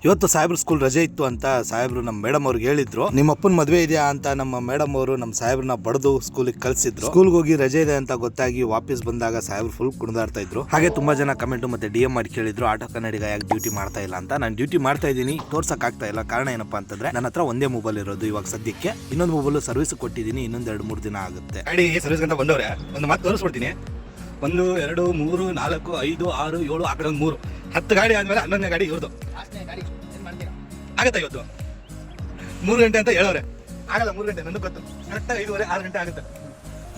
ಇವತ್ತು ಸಾಹೇಬ್ರ ಸ್ಕೂಲ್ ರಜೆ ಇತ್ತು ಅಂತ ಸಾಹೇಬ್ರು ನಮ್ಮ ಮೇಡಮ್ ಅವ್ರಿಗೆ ಹೇಳಿದ್ರು. ನಿಮ್ಮ ಅಪ್ಪನ ಮದುವೆ ಇದೆಯಾ ಅಂತ ನಮ್ಮ ಮೇಡಮ್ ಅವರು ನಮ್ಮ ಸಾಹೇಬ್ರನ್ನ ಬಡದು ಸ್ಕೂಲಿಗೆ ಕಳ್ಸಿದ್ರು. ಸ್ಕೂಲ್ಗೆ ಹೋಗಿ ರಜೆ ಇದೆ ಅಂತ ಗೊತ್ತಾಗಿ ವಾಪಸ್ ಬಂದಾಗ ಸಾಹೇಬ್ರು ಫುಲ್ ಕುಣಿದಾಡ್ತಾ ಇದ್ರು. ಹಾಗೆ ತುಂಬಾ ಜನ ಕಮೆಂಟ್ ಮತ್ತೆ DM ಮಾಡಿ ಕೇಳಿದ್ರು, ಆಟೋ ಕನ್ನಡಿಗ ಯಾಕೆ ಡ್ಯೂಟಿ ಮಾಡ್ತಾ ಇಲ್ಲ ಅಂತ. ನಾನು ಡ್ಯೂಟಿ ಮಾಡ್ತಾ ಇದ್ದೀನಿ, ತೋರ್ಸಕ್ ಆಗ್ತಾ ಇಲ್ಲ. ಕಾರಣ ಏನಪ್ಪಾ ಅಂತಂದ್ರೆ ನನ್ನ ಹತ್ರ ಒಂದೇ ಮೊಬೈಲ್ ಇರೋದು ಇವಾಗ ಸದ್ಯಕ್ಕೆ. ಇನ್ನೊಂದು ಮೊಬೈಲ್ ಸರ್ವಿಸ್ ಕೊಟ್ಟಿದ್ದೀನಿ, ಇನ್ನೊಂದು 2-3 ದಿನ ಆಗುತ್ತೆ. ಗಾಡಿ ಸರ್ವಿಸ್ ಅಂತ ಬಂದವ್ರೆ ಒಂದು ಮಾತು ತೋರಿಸ್ಬಿಡ್ತೀನಿ. 1 2 3 4 5 6 7 ಆ ಕಡೆ 1 3 10 ಗಾಡಿ ಆದ್ಮೇಲೆ 11ನೇ ಗಾಡಿ ಇವ್ರದ್ದು ಆಗತ್ತಾ. ಇವತ್ತು 3 ಗಂಟೆ ಅಂತ ಹೇಳೋರೆ, ಆಗಲ್ಲ 3 ಗಂಟೆ ನನಗೆ ಗೊತ್ತು. ಕರೆಕ್ಟಾಗಿ 5:30 6 ಗಂಟೆ ಆಗುತ್ತೆ.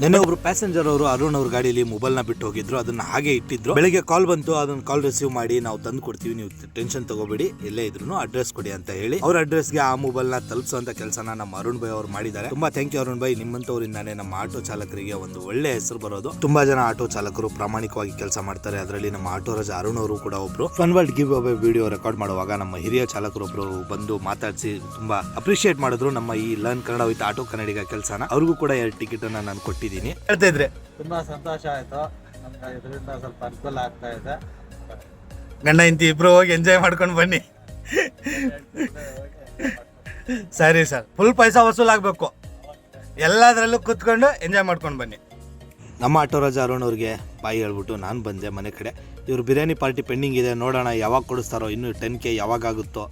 ನೆನ್ನೆ ಒಬ್ರು ಪ್ಯಾಸೆಂಜರ್ ಅವರು ಅರುಣ್ ಅವ್ರ ಗಾಡಿಯಲ್ಲಿ ಮೊಬೈಲ್ ನ ಬಿಟ್ಟು ಹೋಗಿದ್ರು, ಅದನ್ನ ಹಾಗೆ ಇಟ್ಟಿದ್ರು. ಬೆಳಿಗ್ಗೆ ಕಾಲ್ ಬಂತು, ಅದನ್ನ ಕಾಲ್ ರಿಸೀವ್ ಮಾಡಿ ನಾವು ತಂದು ಕೊಡ್ತೀವಿ, ನೀವು ಟೆನ್ಷನ್ ತಗೋಬೇಡಿ, ಎಲ್ಲೇ ಇದ್ರು ಅಡ್ರೆಸ್ ಕೊಡಿ ಅಂತ ಹೇಳಿ ಅವ್ರ ಅಡ್ರೆಸ್ಗೆ ಆ ಮೊಬೈಲ್ ನ ತಲುಪಿಸುವಂತ ಕೆಲಸನ ನಮ್ಮ ಅರುಣ್ ಭಾಯ್ ಅವರು ಮಾಡಿದ್ದಾರೆ. ತುಂಬಾ ಥ್ಯಾಂಕ್ ಯು ಅರುಣ್ ಭಾಯ್. ನಿಮ್ಮಂತವರಿಂದಾನೇ ನಮ್ಮ ಆಟೋ ಚಾಲಕರಿಗೆ ಒಂದು ಒಳ್ಳೆ ಹೆಸರು ಬರೋದು. ತುಂಬಾ ಜನ ಆಟೋ ಚಾಲಕರು ಪ್ರಾಮಾಣಿಕವಾಗಿ ಕೆಲಸ ಮಾಡ್ತಾರೆ. ಅದರಲ್ಲಿ ನಮ್ಮ ಆಟೋ ರಾಜ ಅರುಣ್ ಅವರು ಕೂಡ ಒಬ್ರು. Fun world give away video record ಮಾಡುವಾಗ ನಮ್ಮ ಹಿರಿಯ ಚಾಲಕರೊಬ್ರು ಬಂದು ಮಾತಾಡಿಸಿ ತುಂಬಾ ಅಪ್ರಿಶಿಯೇಟ್ ಮಾಡಿದ್ರು ನಮ್ಮ ಈ ಲರ್ನ್ ಕನ್ನಡ ವಿತ್ ಆಟೋ ಕನ್ನಡಿಗ ಕೆಲಸನ. ಅವ್ರಿಗೂ ಕೂಡ 2 ಟಿಕೆಟ್ ಅನ್ನ ನಾನು ಕೊಟ್ಟಿದ್ದೀನಿ. ಹೇಳ್ತಾ ಇದ್ರೆ ತುಂಬಾ ಸಂತೋಷ ಆಯ್ತು. ನಮ್ಗೆ ಇದರಿಂದ ಸ್ವಲ್ಪ ಅನುಕೂಲ ಆಗ್ತಾ ಇದೆ. ಗಂಡ ಹೆಂಡತಿ ಇಬ್ರು ಹೋಗಿ ಎಂಜಾಯ್ ಮಾಡ್ಕೊಂಡು ಬನ್ನಿ. ಸರಿ ಸರ್, ಫುಲ್ ಪೈಸಾ ವಸೂಲಾಗಬೇಕು. ಎಲ್ಲದರಲ್ಲೂ ಕುತ್ಕೊಂಡು ಎಂಜಾಯ್ ಮಾಡ್ಕೊಂಡು ಬನ್ನಿ. ನಮ್ಮ ಆಟೋ ರಾಜ ಅರುಣ್ ಅವ್ರಿಗೆ ಬಾಯಿ ಹೇಳ್ಬಿಟ್ಟು ನಾನು ಬಂದೆ ಮನೆ ಕಡೆ. ಇವ್ರು ಬಿರಿಯಾನಿ ಪಾರ್ಟಿ ಪೆಂಡಿಂಗ್ ಇದೆ, ನೋಡೋಣ ಯಾವಾಗ ಕೊಡಿಸ್ತಾರೋ. ಇನ್ನು 10K ಯಾವಾಗ ಆಗುತ್ತೋ.